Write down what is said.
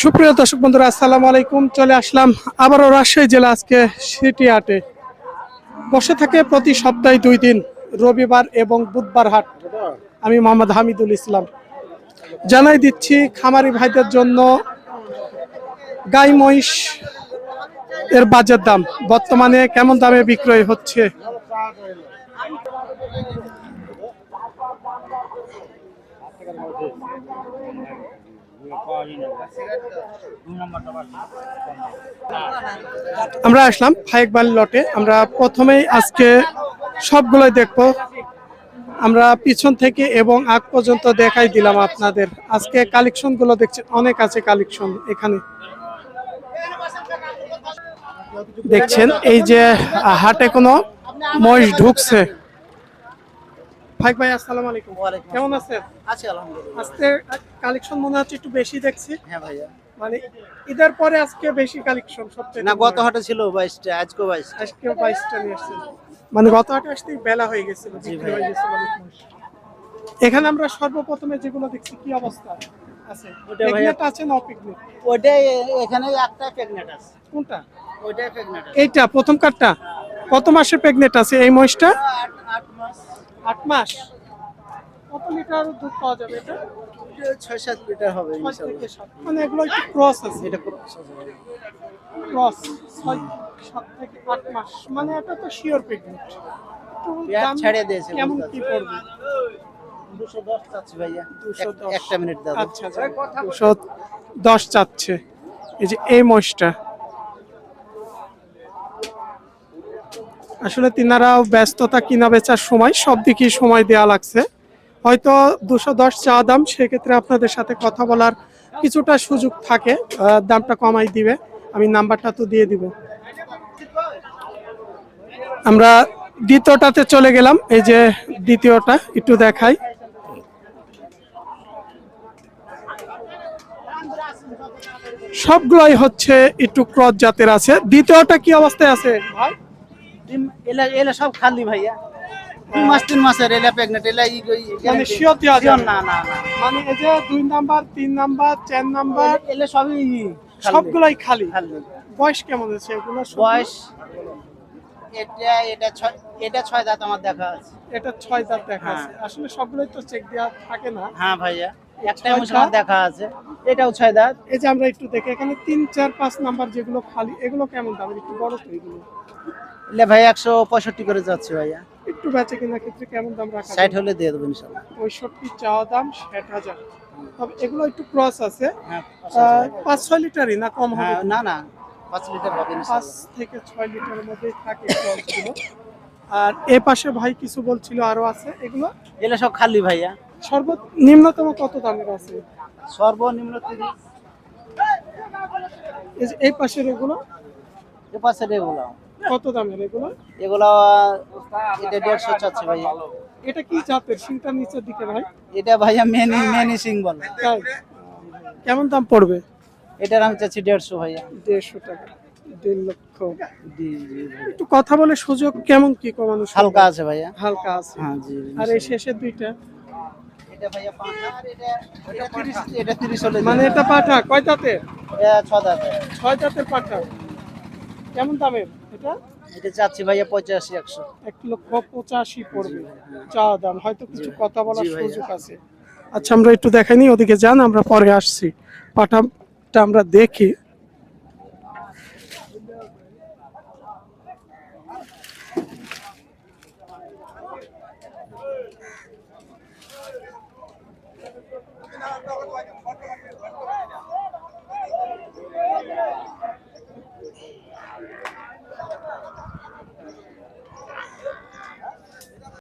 সুপ্রিয় দর্শক বন্ধুরা, আসসালামু আলাইকুম। চলে আসলাম আবারও রাজশাহী জেলা। আজকে সিটি হাটে বসে থাকে প্রতি সপ্তাহে 2 দিন, রবিবার এবং বুধবার হাট। আমি মোহাম্মদ হামিদুল ইসলাম জানাই দিচ্ছি খামারি ভাইদের জন্য গাই মহিষ এর বাজার দাম বর্তমানে কেমন দামে বিক্রয় হচ্ছে। আমরা আসলাম ফাইকবাল লটে। আমরা প্রথমেই আজকে সবগুলোই দেখবো। আমরা পিছন থেকে এবং আগ পর্যন্ত দেখাই দিলাম আপনাদের। আজকে কালেকশন গুলো দেখছেন, অনেক আছে কালেকশন এখানে দেখছেন। এই যে হাটে কোনো মহিষ ঢুকছে। ফাইক ভাই, আসসালামু আলাইকুম। কেমন আছেন? আছি আলহামদুলিল্লাহ। আজকে কালেকশন মনে হচ্ছে একটু বেশি দেখছি। হ্যাঁ ভাইয়া, মানে ঈদের পরে আজকে বেশি কালেকশন সবচেয়ে। না গত হাটে ছিল 22টা, আজকে 22টা। আজকে 22টা নিয়ে আসছেন। মানে গত হাটে আসতে বেলা হয়ে গেছিল, বিক্রি হয়ে গেছিল অনেক মহিষ। এখানে আমরা সর্বপ্রথমে যেগুলো দেখছি কি অবস্থা আছে? প্রেগনেন্ট আছে না অপ্রেগনেন্ট? ওইটাই এখানে একটা প্রেগনেন্ট আছে। কোনটা? ওইটাই প্রেগনেন্ট আছে। এইটা প্রথম কার্ডটা কত মাসে প্রেগনেন্ট আছে এই মহিষটা? 8 মাস। 8 মাস। কত লিটার দুধ পাওয়া যাবে এটা? 6-7 লিটার হবে 6 ইনশাআল্লাহ। থেকে 7। মানে এগুলো একটু ক্রস আছে। এটা ক্রস 6-7 থেকে 8 মাস। মানে এটা তো শিওর প্রেগনেন্ট। পেট ছেড়ে দিয়েছে। কেমন কি পড়বে? 210 চাচ্ছি ভাইয়া। 210। একটা মিনিট দাও। আচ্ছা, 210 চাচ্ছে। এই যে এই মহিষটা আসলে তিনারাও ব্যস্ততা, কিনা বেচার সময় সব দিকেই সময় দেওয়া লাগছে। হয়তো 210 চা দাম, সেক্ষেত্রে আপনাদের সাথে কথা বলার কিছুটা সুযোগ থাকে, দামটা কমাই দিবে। আমি নাম্বারটা তো দিয়ে দিব। আমরা দ্বিতীয়টাতে চলে গেলাম। এই যে দ্বিতীয়টা একটু দেখাই। সবগুলাই হচ্ছে একটু ক্রস জাতের আছে। দ্বিতীয়টা কি অবস্থায় আছে ভাই? এলা সব খালি ভাইয়া। 2 মাস 3 মাসের এলা প্রেগনেন্ট। এলা মানে শিওর দেওয়া যায় না না না। মানে এই যে 2 নাম্বার 3 নাম্বার 4 নাম্বার এলা সবই সবগুলাই খালি। খালি। বয়স কেমন আছে এগুলো? বয়স এটা 6 দাঁত আমার দেখা আছে। এটা 6 দাঁত দেখা আছে। আসলে সবগুলোই তো চেক দেওয়া থাকে না। হ্যাঁ ভাইয়া, একটাই মুসলমান দেখা আছে। এটাও 6 দাঁত। এই যে আমরা একটু দেখে এখানে 3 4 5 নাম্বার যেগুলো খালি, এগুলো কেমন দাম? একটু বড় তো এগুলো। এলে ভাই 165 করে যাচ্ছে ভাইয়া। একটু বেচে কিনা ক্ষেত্রে কেমন দাম রাখা? 60 হলে দিয়ে দেবো ইনশাআল্লাহ। 65 চাওয়া দাম, 60,000। তবে এগুলো একটু ক্রস আছে। হ্যাঁ 5-6 লিটারই না কম হবে? না না 5 লিটার হবে 5 ইনশাআল্লাহ। থেকে 6 লিটারের মধ্যেই থাকে ক্রসগুলো। আর এ পাশে ভাই কিছু বলছিল আরো আছে এগুলো। এলে সব খালি ভাইয়া। সর্বনিম্নতম কত দামের আছে? সর্বনিম্ন 30। এই পাশের এগুলো এ পাশে এগুলো কত দামের? এগুলো এগুলো এটা 150 চাচ্ছে ভাইয়া। এটা কি জাতের? সিংটা নিচের দিকে ভাই। এটা ভাইয়া মেনি সিং বলে। তাই? কেমন দাম পড়বে? এটার আমি চাচ্ছি 150 ভাইয়া। 150 টাকা। 1.5 লক্ষ। জি জি ভাইয়া। একটু কথা বলে সুযোগ কেমন কি কমানো সম্ভব? হালকা আছে ভাইয়া। হালকা আছে। হ্যাঁ জি। আর এই শেষের দুইটা এটা ভাইয়া 5 আর এটা 30 হলে মানে এটা পাঠা কয় দাঁতের? এটা 6 দাঁত। 6 দাঁতের পাঠা। কেমন দামের এটা? এটা চাচ্ছি ভাইয়া 85-100। 1,85,000 পড়বে চা দাম। হয়তো কিছু কথা বলার সুযোগ আছে। আচ্ছা, আমরা একটু দেখাইনি, ওদিকে যান, আমরা পরে আসছি। পাঠাটা আমরা দেখি।